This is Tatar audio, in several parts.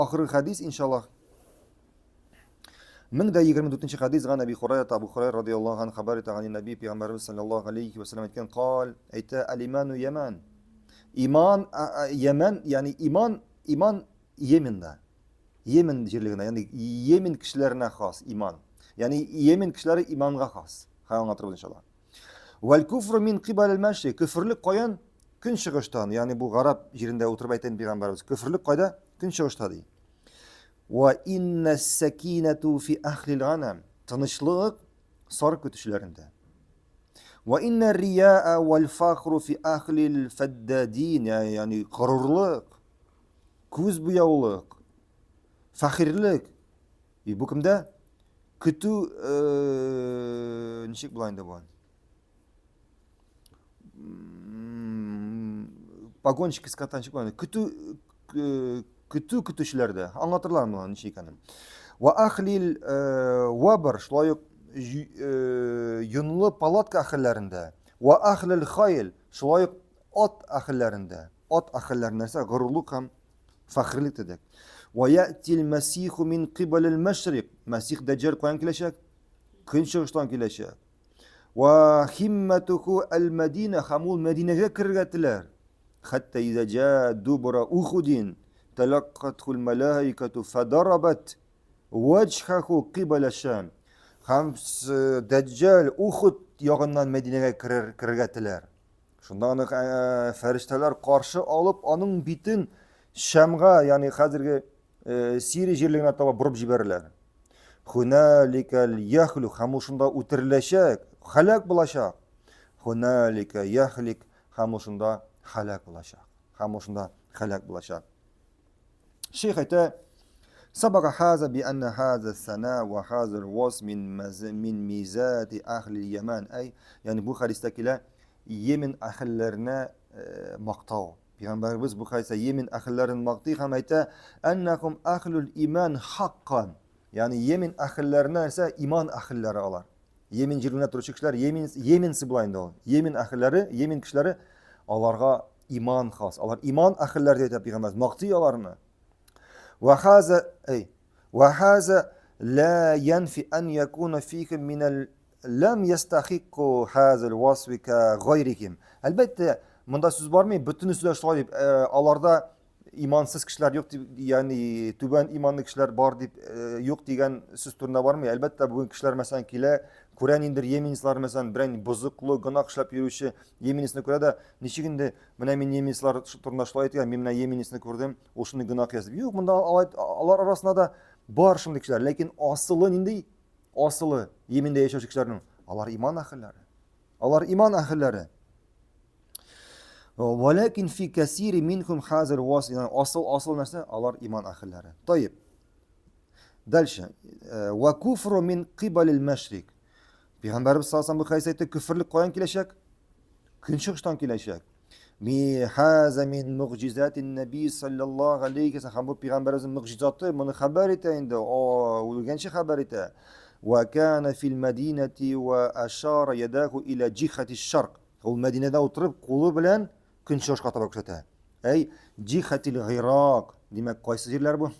Ahir hadis inşallah. 1024 hadis g'an Abi Hurayra Abu Hurayra radhiyallohu anhu xabar etgan Nabi Peygamberimiz sallallohu alayhi ve sellem aytgan qol ayta al-imanu yaman. İman Yemen yani iman Yemen'de. Yemen jirligine yani Yemen kişilerine has iman. Yani Yemen kişileri imanға has. Hayal hatırlayın inşallah. Vel kufru min qibal al-mashriq. Küfürlük koyan künçüğüşten yani bu Arap yerinde oturup aytan Peygamberimiz küfürlük koyda künçüğüşten değil. Ve inne sekinetu fi ahlil ganem. Tanışlık sarık kütüşlerinde. Ve inne riya'a vel fakhru fi ahlil feddadin. Yani gururluk, göz buyağılık, fakirlik. Bu kimde? Kötü nişik bulayında bu. Pagonçik kıskatançık bulayında. Kötü kütüşlerde. Anlatırlar mı lan nişikaным? Ve ahlil vabr. Şulayık yunlu palatka ahillerinde. Ve ahlil khayl. Şulayık at ahillerinde. At ahillerinde ise gururluk hem fakirlik dedik. Ve ye'til mesihu min qibalil meşrik. Mesih Deccal koyan kileşek. Künçüğüşten kileşek. Ve himmetuhu el medine. Hamul Medine'ye kırgetiler. Hatta iza ca dubra Uhudin. Telakkathul melaiketu fedarabat. Vechhahu qibala Şam. Ham Deccal Uhud yağından Medine'ye kırgetiler. Şundan ferişteler karşı alıp onun bitin Şam'a yani hazırki Siriya yerlerine tabi burup jiberler. Hunalikel yahlu hamuşunda utirleşek, halak bulaşak. Hunalike yahlik hamuşunda halak bulaşak. Hamuşunda halak bulaşak. Şeyh ete سبق هذا بأن هذا الثناء وهذا الوصف من ميزات أهل اليمن أي yani bu hadistekiler Yemen ahillerine maqtav. Peygamberimiz bu hadiste Yemen ahillerin maqtı hem ayta ennehum ahlul iman hakkan. Yani Yemen ahillerine ise iman ahilleri alar. Yemen jirine turuşu kişiler Yemensi bulayında ol. Yemen ahilleri, Yemen kişileri alarga iman khas. Alar iman ahilleri deyip Peygamberimiz maqtı alarını. وهذا لا ينفي أن يكون فيكم من لم يستحقوا هذا الوصف كغيرهم. Elbette bunda söz var mı? Bütün sözler söyleyip alarda imansız kişiler yok yani tüben imanlı kişiler var deyip yok diyen söz türüne var mı? Elbette bugün kişiler mesela kile Kur'an indir Yemenisler mesela biren bozuklu günah işlep yürüyüşü Yemenisine göre de niçiginde bana men Yemenisler türüne şahit yani men Yemenisine gördüm o şunu günah yazıp yok bunda alar arasında da var şimdi kişiler lakin asılı nindi asılı Yemen'de yaşayan kişilerin alar iman ahilleri. Alar iman ahilleri. ولكن في كثير منكم هذا الوصف يعني أصل نفسه على إيمان أخلاقه. طيب. دلشة وكفر من قبل المشرق. Peygamberimiz sallallahu aleyhi ve sellem bu küfürlük koyan kileşek, künşükştan kileşek. Mi haza min mucizatin Nebi sallallahu aleyhi ve sellem bu Peygamberimizin mucizatı bunu haber ettiğinde o genç haber etti. Ve kana fil medineti ve aşara yadahu ila cihati şark. O Medine'de oturup kolu bilen künşükşa tabi köşete. Ey cihatil Irak. Demek kaysı yerler bu?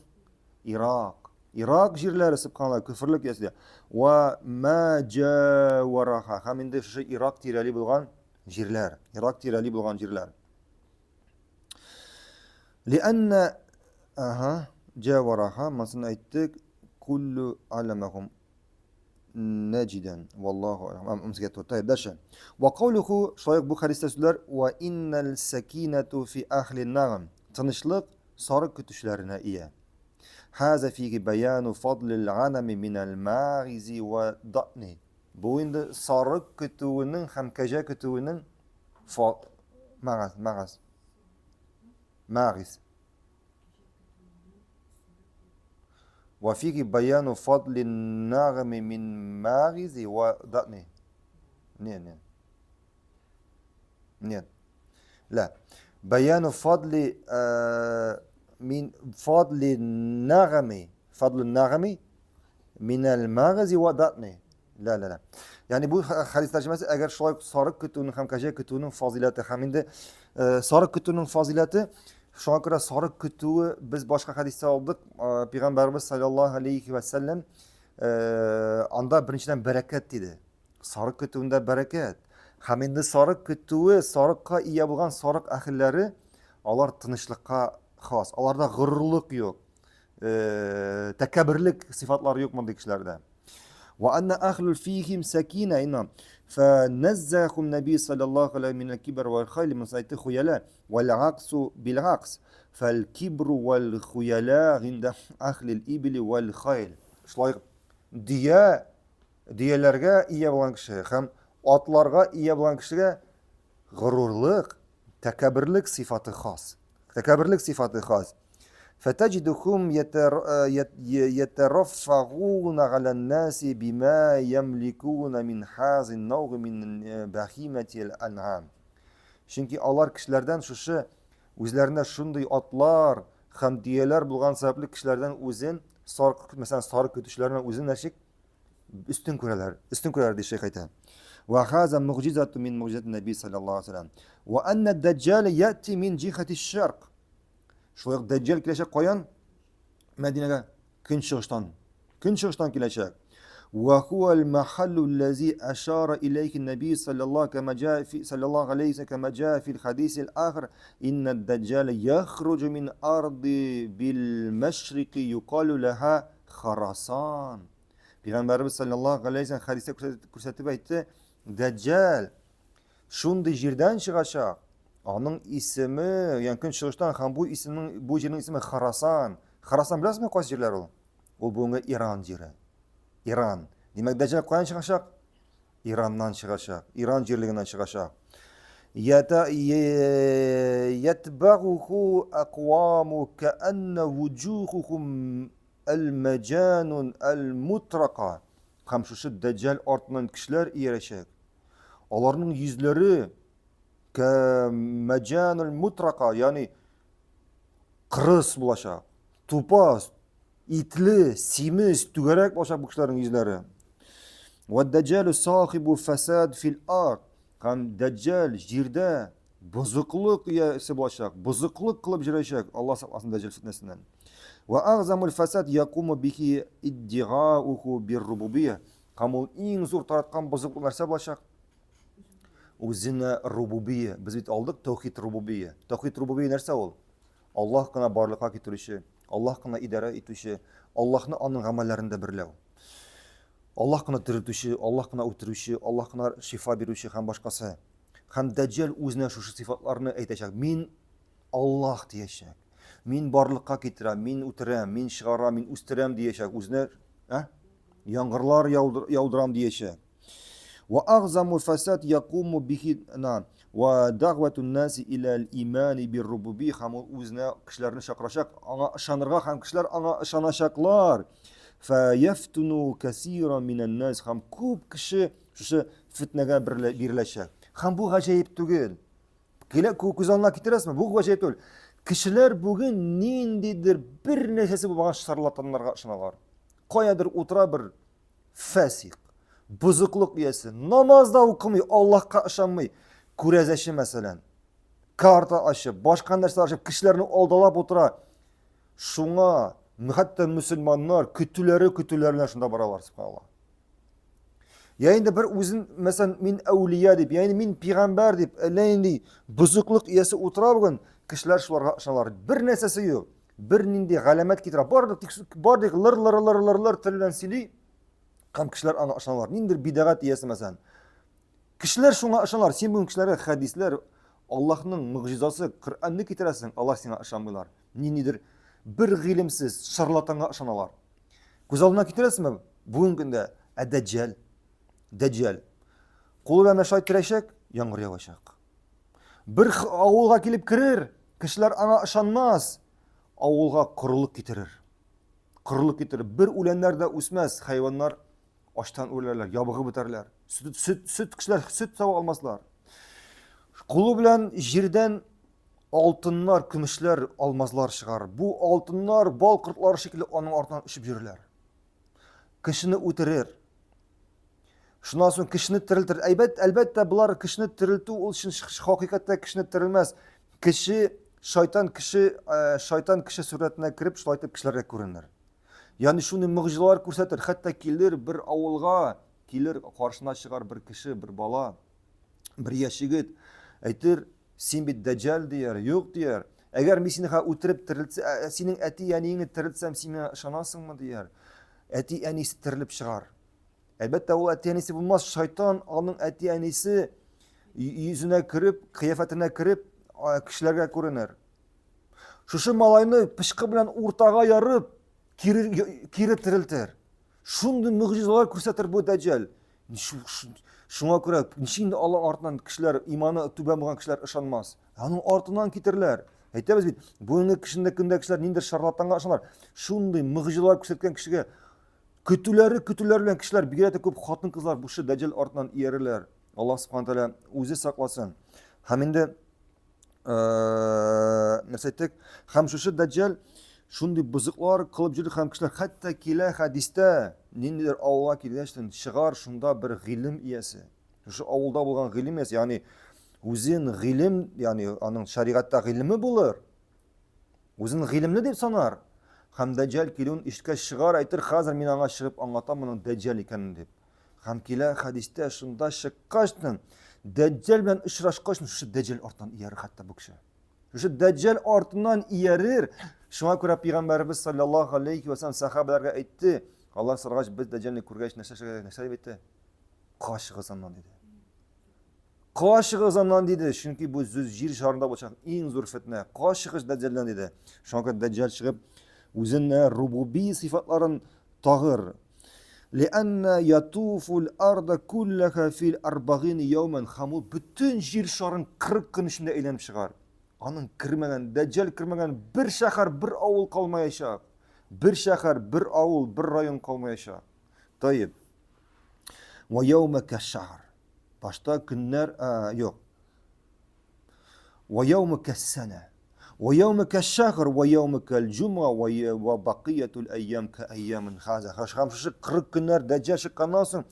Irak. Irak jirleri subhanallah küfürlük yasıya. Ve ma cavaraha. Haminde şu Irak tirali bulgan jirler. Irak tirali bulgan jirler. Lianne cavaraha masını ayttık kullu alemahum neciden. Vallahu alem. Amsiyatu. Tayyip derşen. Ve kavluhu şayık bu hadiste söyler ve innel sekinetu fi ahlin nağım. Tanışlık sarık kütüşlerine iyi. هذا فيه بيان فضل الغنم من الماعز والضأن. Bu indi sarık kütüğünün hem kaja kütüğünün mağız. وفيه بيان فضل النغم من ماعز وضأن. نعم. لا. بيان فضل من فضل النغم من المغز وضأن. La. Yani bu hadis tercümesi eğer şuayk sarık kütüğünün hem kaja kütüğünün fazileti hem de sarık kütüğünün fazileti Шуңа күрә сарык көтүе без башка хадистә алдык. Пәйгамбәрбез саллаллаһу алейхи ва саллям анда беренчедән бәрәкәт диде. Сарык көтүендә бәрәкәт. Һәм инде сарык көтүе, сарыкка ия булган сарык әһелләре, алар тынычлыкка хас. Аларда горурлык юк. Тәкәбберлек сыйфатлары юк мондый кешеләрдә. وأن أهل فيهم سكينة إنهم فنزههم النبي صلى الله عليه وسلم من الكبر والخيل من صيت خيلاء والعكس بالعكس فالكبر والخيلاء عند أهل الإبل والخيل شلای diyelerge iyi bulan kişi hem atlarga iyi bulan kişiye gururluk, tekabürlük sıfatı has. Tekabürlük sıfatı has. فتجدهم يترفعون على الناس بما يملكون من حاز النوع من بهيمة الأنعام. Çünkü alar kişilerden şuşu özlerinde şunday atlar, hem diyeler bulgan sebepli kişilerden özün sarık mesela sarık kötüşlerden özün neşik üstün kureler diye şey kaytan. Ve haza mucizatu min mucizati Nebi sallallahu aleyhi ve sellem. Ve enne deccale yati min cihati şark. Şuyak Deccal kileşek koyan Medine'ye künçığıştan kileşek. Ve huvel mahallu lezi eşara ileyki Nebi sallallahu aleyhi ve kema ca fil hadisil ahir inne Deccale yahrucu min ardi bil meşriki yukalu leha Kharasan. Peygamberimiz sallallahu aleyhi ve sellem hadiste kursetip aytdı. Deccal şunday jirden çıkacak. Onun ismi, yani gün çıkıştan ham bu yerin ismi Kharasan. Kharasan bilasizmi qaysi yerler o? O bunga İran yeri. İran. Demek Deccal qaydan çıkacak? İran'dan çıkacak. İran yerliğinden çıkacak. Yetba'uhu aqwamu ka'anna vujuhuhum el-mecanun el-mutraka. Ham şu Deccal artından kişiler iyereşek. Onların yüzleri mecanul mutraka yani kırıs bulaşak, tupaz, itli, simiz, tügerek bulaşak bu kişilerin yüzleri. Ve Deccalu sahibu fesad fil ard. Hem Deccal jirde bozukluk iyesi bulaşak, bozukluk kılıp jireyecek. Allah saklasın Deccal fitnesinden. Ve azamul fesad yakumu bihi iddia'uhu bir rububiyye. Hem o en zor taratkan bozukluk nerse bulaşak. Özüne rububiyye. Biz bit aldık tevhid rububiyye. Tevhid rububiyye nerse ol? Allah kına barlığa getirişi, Allah kına idare etişi, Allah'ın anın amellerinde birlev. Allah kına diriltişi, Allah kına ötürüşü, Allah kına şifa verişi hem başkası. Hem Deccal özüne şu sıfatlarını aytacak. Min Allah diyecek. Min barlığa getirem, min ötürem, min çıgaram, min üstürem diyecek. Özüne yağmurlar yağdıram diyecek. وأعظم الفساد يقوم به نعم ودعوة الناس إلى الإيمان بالربوبية هم uzna kişilerini şakraşak ana şanırga hem kişiler ana şanaşaklar فيفتنوا كثيرا من الناس hem küp kişi şu fitnege birleşecek. Hem bu gacayip değil. Kile kuzanla getiresme bu gacayip değil. Kişiler bugün nindidir bir nesesi bu bana şarlatanlarga şınalar. Koyadır otura bir fasik. Bozukluk üyesi, namazda okumuyor, Allah'a aşanmıyor. Kurezeşi mesela, karta aşı, başka neresi aşı, kişilerini aldalap otura. Şuna, hatta Müslümanlar, kütülerine şunda baralar, subhanallah. Yani bir uzun, mesela min evliya deyip, yani min peygamber deyip, yani bozukluk üyesi otura bugün, kişiler şularga aşanlar. Bir nesesi yok, bir nindi galamet getirir. Bardık lır tırılan sili, hem kişiler ana aşanlar. Nindir bidagat iyesi mesela. Kişiler şuna aşanlar. Sen bugün kişilere hadisler Allah'ın mucizası Kur'an'ı getiresin. Allah sana aşanmıyorlar. Nindir bir ilimsiz şarlatana aşanalar. Güzelliğine getiresin mi? Bugün günde Deccal. Kulu ve meşayet tireşek, yağmur yavaşak. Bir avulga gelip kirir. Kişiler ana aşanmaz. Avulga kuruluk getirir. Bir ölenler de usmaz. Hayvanlar açtan ölürler, yabığı biterler. Kişiler süt sava almazlar. Kulu bilen jirden altınlar, kümüşler, almazlar çıkar. Bu altınlar, bal kırtlar şekilde onun ortadan üşüp yürürler. Kişini öterir. Şundan sonra kişini tiriltir. Elbette bunlar kişini tiriltü için hakikatte kişini tirilmez. Kişi shayton kishi suratiga kirib shulay etib kishilarga ko'rinar. Ya'ni shuni mu'jizalar ko'rsatar. Hatto kelir bir avulga, kelir qarshına chiqar bir kishi, bir bola, bir yosh yigit, aytir, sen bir dajjal der, yo'q der. Agar men seni o'tirib tirilsa, sening ati yaningni tirilsam, sen menga ishonasizmi der. Ati yanisi tirilib chiqar. Albatta u ati yanisi bo'lmas, shayton onun ati yanisi yüzüne kirib, qiyofatına kirib kishilarga ko'rinar. Şuşu malayni pishqi bilan o'rtaga yarib, kiri tiriltir. Shunday mu'jizalar ko'rsatar bu dajjal. Shunga ko'ra, nishindi Alloh ortidan kishilar, iymoni tuban bo'lgan kishilar ishonmas. Uning ortidan ketirlar. Aytamiz bit, bugungi kunda kishilar nindir sharlatanga ishonlar. Shunday mu'jizalar ko'rsatgan kishiga kütüler bilan kishilar birgalikda ko'p xotin qizlar bu shu dajjal ortidan erilar. Alloh subhanahu taolo o'zi saqlasin. Ham endi narsa aytdik, ham shu dajjal shunday buzuqlar qilib yurdi, ham kishilar hatto kela hadisda nindir avulga kelishdan shigar shunda bir g'ilm iyasi. Shu avulda bo'lgan g'ilm iyasi, ya'ni o'zin g'ilm, ya'ni uning shariatda g'ilmi bo'lar. O'zin g'ilmni deb sanar. Ham dajjal kelun ishga shigar aytir, hozir men anga chiqib anlataman uning dajjal ekanini deb. Ham kela hadisda shunda shiqqashdan dajjal bilan uchrashqashdan shu dajjal ortidan iyarir hatto bu kishi. Shu dajjal ortidan iyarir. Shunga ko'ra payg'ambarimiz sallallohu alayhi vasallam sahobalarga aytdi, Alloh sarg'ach biz dajjalni ko'rgach narsa deb aytdi. Qoshig'i zamon dedi. Qoshig'i zamon dedi, chunki bu yer sharida bo'lgan eng zo'r fitna. Qoshig'i dajjaldan dedi. Shunga dajjal chiqib o'zining rububiy sifatlarini tag'ir. لأن يطوف الأرض كلها في 40 يوما خمو bütün yer şarın 40 gün içinde eğlenip çıkar. Anın kirmegen, dajjal kirmegen bir şehir, bir avul kalmayacak. Bir şehir, bir avul, bir rayon kalmayacak. Tayyip. Ve yevmeke şehr. Başta günler yok. Ve yevmeke sene. Ve yevmeke şehr ve yevmekel cuma ve bakiyetul eyyam ke eyyamin haza. Şu 40 günler dajjal çıkkandan sonra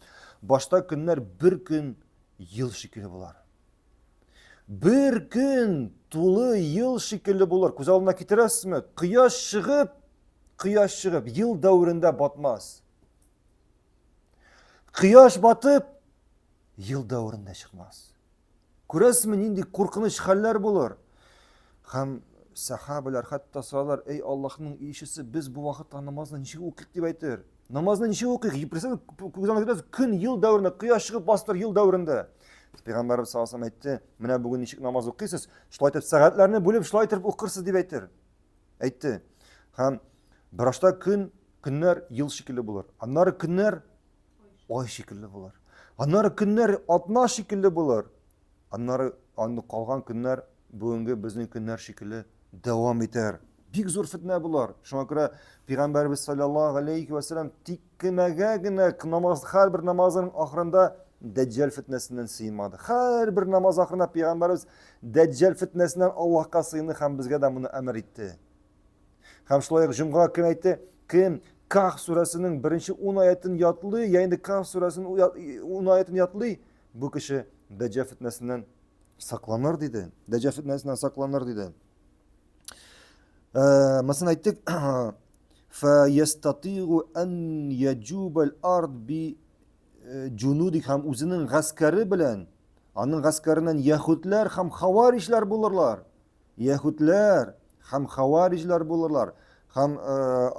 başta günler bir gün yıl şekilli bular. Bir gün tulu yıl şekilli bular. Ko'z aldına ketirasizmi? Quyosh chiqib yıl davrında batmaz. Quyosh batib yıl davrında chiqmas. Ko'rasizmi, nindi qo'rqinch hallar bo'lar. Ham sahobalar hatto so'ralar, ey Allohning ishisi, biz bu vaqtda namozni nicha o'qiyik deb aytir. Namozni nicha o'qiyik? Kun yıl davrında, quyosh chiqib bostir yıl davrında. Peygamberimiz sallallahu aleyhi ve sellem aytdi, "Mana bugun nechik namoz o'qiysiz? Shulay aytib soatlarni bo'lib shulay aytib o'qirsiz" deb aytdi. Ham birashta kunlar yıl shekilli bo'lar. Anlari kunlar oy shekilli bo'lar. Anlari kunlar 60 shekilli bo'lar. Anlari qolgan kunlar bugungi bizning kunlar shekilli davom etar. Big zo'r fitna bular. Shunga ko'ra Peygamberimiz sallallohu alayhi va sallam tikkimagagina namoz, har bir namozning oxirida dajjal fitnasidan sıymadı. Her bir namaz oxirida Peygamberimiz dajjal fitnasidan Allohga sıyındı, ham bizga da buni amr etdi. Ham shulay jumga kim aytdi? Kim Kahf surasining 1-10 oyatini yodli, ya'ni Kahf surasining 10 oyatini yodli, bu kishi dajjal fitnasidan saqlanır dedi. Dajjal fitnasidan saqlanır dedi. Masalan aytdik, fa yastati'u an yajuba al-ard bi Cunudik ham o'zining g'askari bilan, onun g'askaridan Yahudlar ham xavarishlar bo'lurlar. Yahudlar ham xavarishlar bo'lurlar.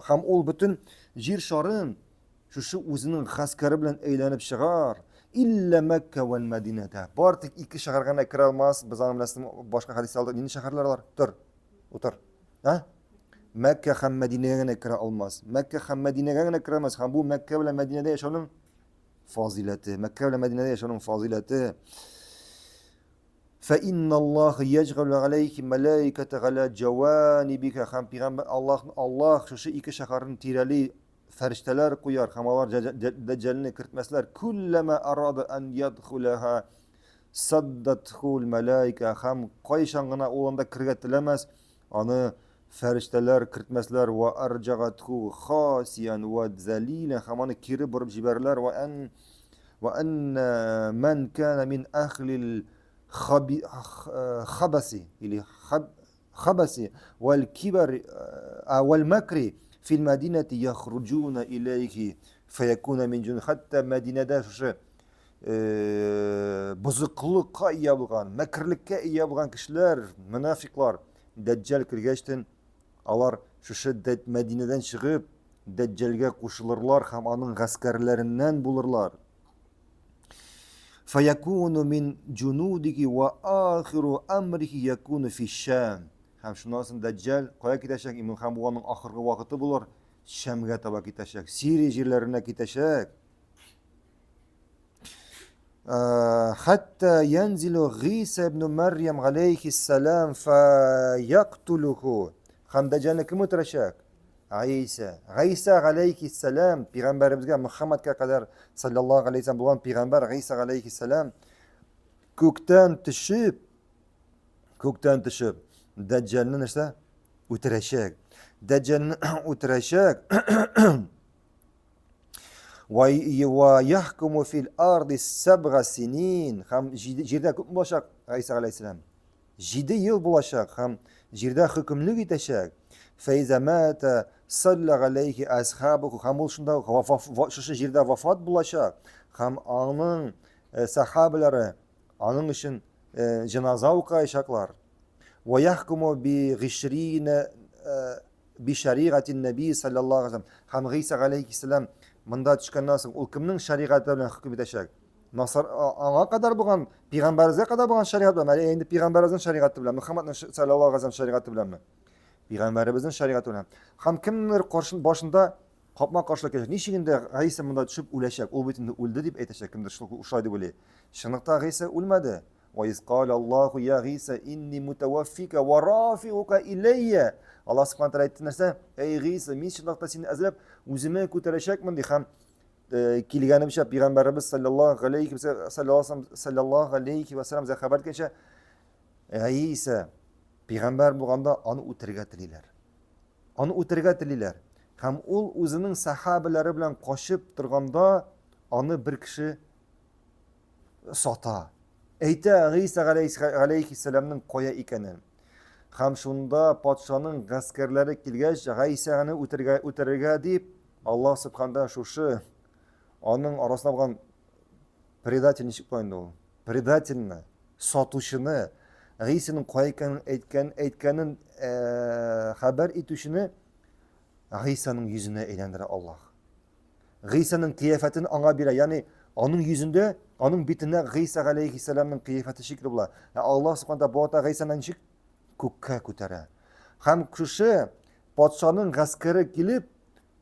Ham ol bütün yer sharin shu o'zining g'askari bilan aylanib chiqar. İlla Makka va Madinada. Bartik ikki shaharga kira olmas. Biz anamlasdim boshqa hadislarda nima shaharlar bor? O'tir. Ha? Makka ham Madinaga kira olmas. Makka ham Madinaga kira olmas. Ham bu Makka bilan Madinada yashagan fazileti. Mekke ve Medine'de yaşanın fazileti. Fe innallahu yec'alu aleyki melaikete ala cevanibike. Ham Peygamber Allah şu iki şaharın tirali ferişteler koyar. Hamalar deccalini kirtmesler. Kullama arada en yadkhulaha saddathul melaike. Ham koyşangına olanda kirgetilemez. Anı ferişteler kirtmesler ve arcagathu khasiyan ve zalilen. Hamanı kiri burup jiberler ve en men kana min ahlil khabasi ili خبث والكبر والمكر في المدينة يخرجون إليه فيكون من جن حتى مدينة buzuqlıqqa ие болған, мәкірлікке ие болған кішілер, мұнафиқлар, дәджәл кіргештен, алар шушы Мәдинеден шығып, дәджәлге қушылырлар, һәм аның ғаскәрләреннән булырлар. فَيَكُونُ مِنْ جُنُودِهِ وَآخِرُ أَمْرِهِ يَكُونُ فِي الشَّامِ. Һәм шуннан соң дәджәл кая китәчәк? Һәм аның ахыргы вакыты булыр, Шәмгә таба китәчәк, Сирия җирләренә китәчәк. حتى ينزل غيث ابن مريم عليه السلام فيقتله. Һәм дәҗҗалне кем үтерәчәк? Гыйса алейхиссалам, пәйгамбәребезгә Мөхәммәдкә кадәр саллаллаһу алейхи ва саллям булган пәйгамбәр Гыйса алейхиссалам күктән төшеп дәҗҗалны нәрсә үтерәчәк. Дәҗҗалны үтерәчәк. وَيَحْكُمُ فِي الْأَرْضِ 7 سِنِينَ. Һәм җирдә күп булачак Гыйса алейхиссалам. 7 ел булачак һәм җирдә хөкемлек итәчәк. فَإِذَا مَاتَ صَلَّى عَلَيْهِ أَصْحَابُهُ. Һәм ул шунда шушы җирдә вафат булачак. Һәм аның сахабалары аның өчен җаназа укыячаклар. وَيَحْكُمُ بِغِشْرِينَ بِشَرِيعَةِ النَّبِيِّ صلى الله عليه وسلم. Һәм Гыйса алейхиссалам монда төшкәннән соң ул кемнең шәригате белән хөкем итәчәк? Насар аңа кадәр булган, пәйгамбәргә кадәр булган шәригат белән, әле инде пәйгамбәребезнең шәригаты белән, Мөхәммәднең саллаллаһу алейхи ва саллям шәригаты беләнме? Пәйгамбәребезнең шәригаты белән. Һәм кемнер башында капма-каршылык киләчәк. Ничек инде Гыйса монда төшеп үләчәк? Ул бит инде үлде дип әйтәчәк, кемдер шулай дип уйлый. Чынлыкта Гыйса үлмәде. وَإِذْ قَالَ اللَّهُ يَا عِيسَى إِنِّي مُتَوَفِّيكَ وَرَافِعُكَ إِلَيَّ. Аллаһ Субхану ва тааля әйтте нәрсә? Эй Гыйса, мин чынлыкта сине әзләп үземә күтәрәчәкмен ди. Һәм килгәнебезчә пәйгамбәребез саллаллаһу алейхи ва саллям хәбәр иткәнчә, Гыйса пәйгамбәр булганда аны үтерергә телиләр. Һәм ул үзенең сахабалары белән кашып торганда аны бер кеше сата. Әйтә Гыйса алейхиссаламның кая икәнен. Һәм шунда патшаның гаскәрләре килгәч, Гыйсаны үтерергә дип, Аллаһ Субхану шушы аның арасында булган предатель ничек булган ул? Предательне, сатучыны, Гыйсаның кая икәнен әйткәнен хәбәр итүчене Гыйсаның йөзенә әйләндерә Аллаһ. Гыйсаның кыяфәтен аңа бирә, ягъни аның йөзендә, аның битендә Гыйса алейхиссаламның кыяфәте шикле була. Аллаһ Субхану ва тааля Гыйсаны ничек күккә күтәрә. Һәм шушы патшаның гаскәре килеп,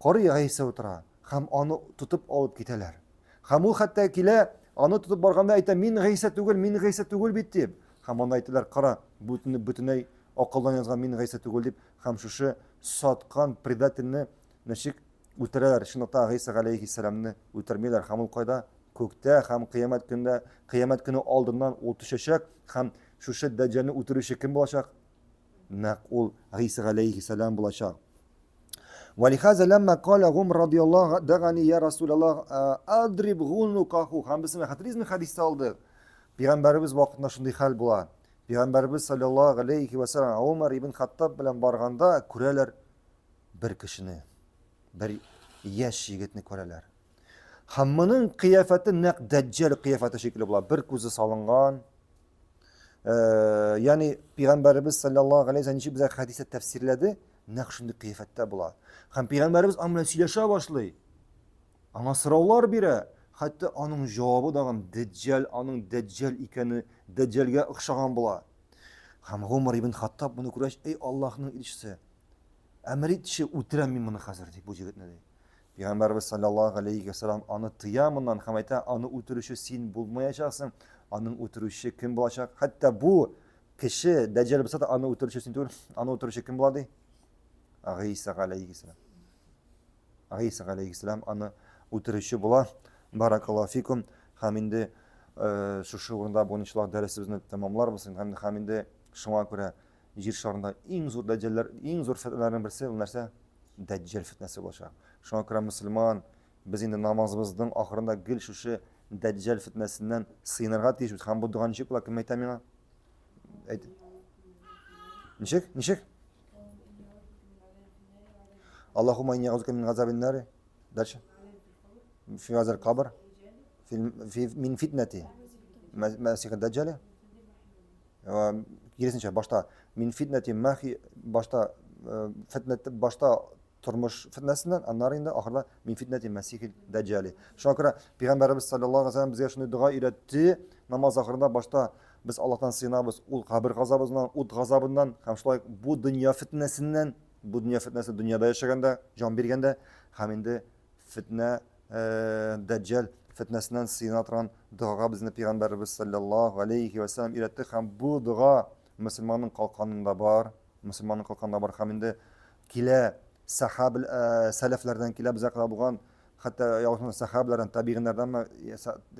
карый Гыйса утыра. Һәм аны тотып алып китәләр. Һәм ул хәтта килә, аны тотып барганда әйтә, мин Гыйса түгел бит дип. Һәм аны әйтәләр, кара, бүтәнәй акылдан язган мин Гыйса түгел дип, һәм шушы саткан предательне ничек үтерәләр. Шунда Гыйса алейхиссаламны үтермиләр. Һәм ул кайда? Күктә, һәм кыямәт көне алдыннан ул төшәчәк. Һәм шушы дәҗҗалны үтерүче кем булачак? Нәкъ ул Гыйса алейхиссалам булачак. ولهذا لما قال عمر رضي الله دعني يا رسول الله أضرب عنقه. Һәм без хәтеризме хәдистә алдык. Пәйгамбәрбез вакытында шундый хәл була. Пәйгамбәрбез саллаллаһу алейхи ва саллям Умар ибн Хаттаб белән барганда күрәләр бер кешене, бер яшь егетне күрәләр. Һәм моның кыяфәте нәкъ дәҗҗал кыяфәте шикелле була. Бер күзе салынган. Ягъни Пәйгамбәрбез саллаллаһу алейхи ва саллям ничек безгә хәдистә тәфсирләде? Нәкъ шундый кыяфәттә була. Һәм Пәйгамбәрбез аңа белән сөйләшә башлый. Аңа сораулар бирә. Хәтта аның җавабы да аның дәҗҗал икәне, дәҗҗалгә охшаган була. Һәм Умар ибн Хаттаб моны күрәч, эй Аллаһның илчесе, әмер итче, үтерәм мин моны хәзер дип бу җегетне ди. Пәйгамбәрбез саллаллаһу алейхи ва саллям аны тыя моннан, һәм әйтә, аны үтерүче син булмаячаксың, аның үтерүче кем булачак? Хәтта бу кеше дәҗҗал булса да аны үтерүче син түгел, аны үтерүче кем була ди? Гыйса алейхиссалам. Гыйса алейхиссалам аны үтерүче була. Баракаллаһу фикум. Һәм инде шушы урында бу иншаллаһ дәресебезне тәмамларбыз. Һәм инде шуңа күрә җир шарында иң зур дәҗҗаллар, иң зур фитнәләрнең берсе ул нәрсә? Дәҗҗал фитнәсе булачак. Шуңа күрә мөселман без инде намазыбызның ахырында гел шушы дәҗҗал фитнәсеннән сыйнырга тиешбез. Һәм бу дуга ничек була? Кем әйтә миңа? Әйт. Ничек? Allahumma inni a'udhuka min azabin nar. Дальше. في هذا القبر من فتنة مسيح الدجال. Керісінше башта min fitneti махи башта башта тұрмыш фитнесінен, аннары енді ақырда min fitneti мәсихи дәджали. Шуңа күрә Пейғамбарыбыз саллаллаху алейхи ва саллям бізге шундый дуа өйрәтте. Намаз ақырында башта biz Аллаһтан сыйынабыз, ул кабер газабыннан, ут газабыннан, һәм шулай бу дөнья фитнесеннән, бу дөнья фитнесе дөньяда яшәгәндә, җан биргәндә, һәм инде фитнә дәҗҗал фитнесеннән сыйына торган дуага безне Пейғамбарыбыз саллаллаху алейхи ва саллям өйрәтте. Һәм бу дуа мөселманның калканында бар, һәм инде килә сахаб сәләфләрдән килә безгә кадәр булган, хәтта яусыз сахаблардан, табигиннәрдән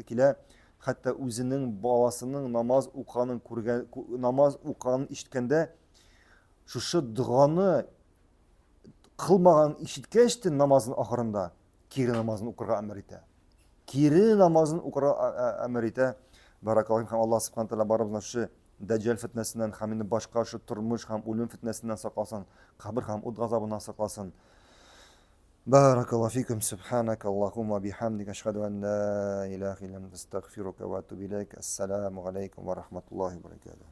килә, хәтта үзенең баласының намаз укганын ишеткәндә, шушы дуганы кылмаган ишеткәч тә намазның ахырында кире намазын укырга әмер итә. Кире намазын укырга әмер итә. Баракаллаху һәм Аллаһ субханаһу ва тааля барыбызны шу дәҗҗал фитнесеннән һәм инде башка шу тормыш һәм үлем фитнесеннән сакласын, кабер һәм ут газабыннан сакласын. Баракаллаху фикум, субханака Аллаһумма бихамдика, ашһаду ан ла илаха илля анта, астагфирука ва атубу илейк. Ассаламу алейкум ва рахматуллахи ва баракатуһу.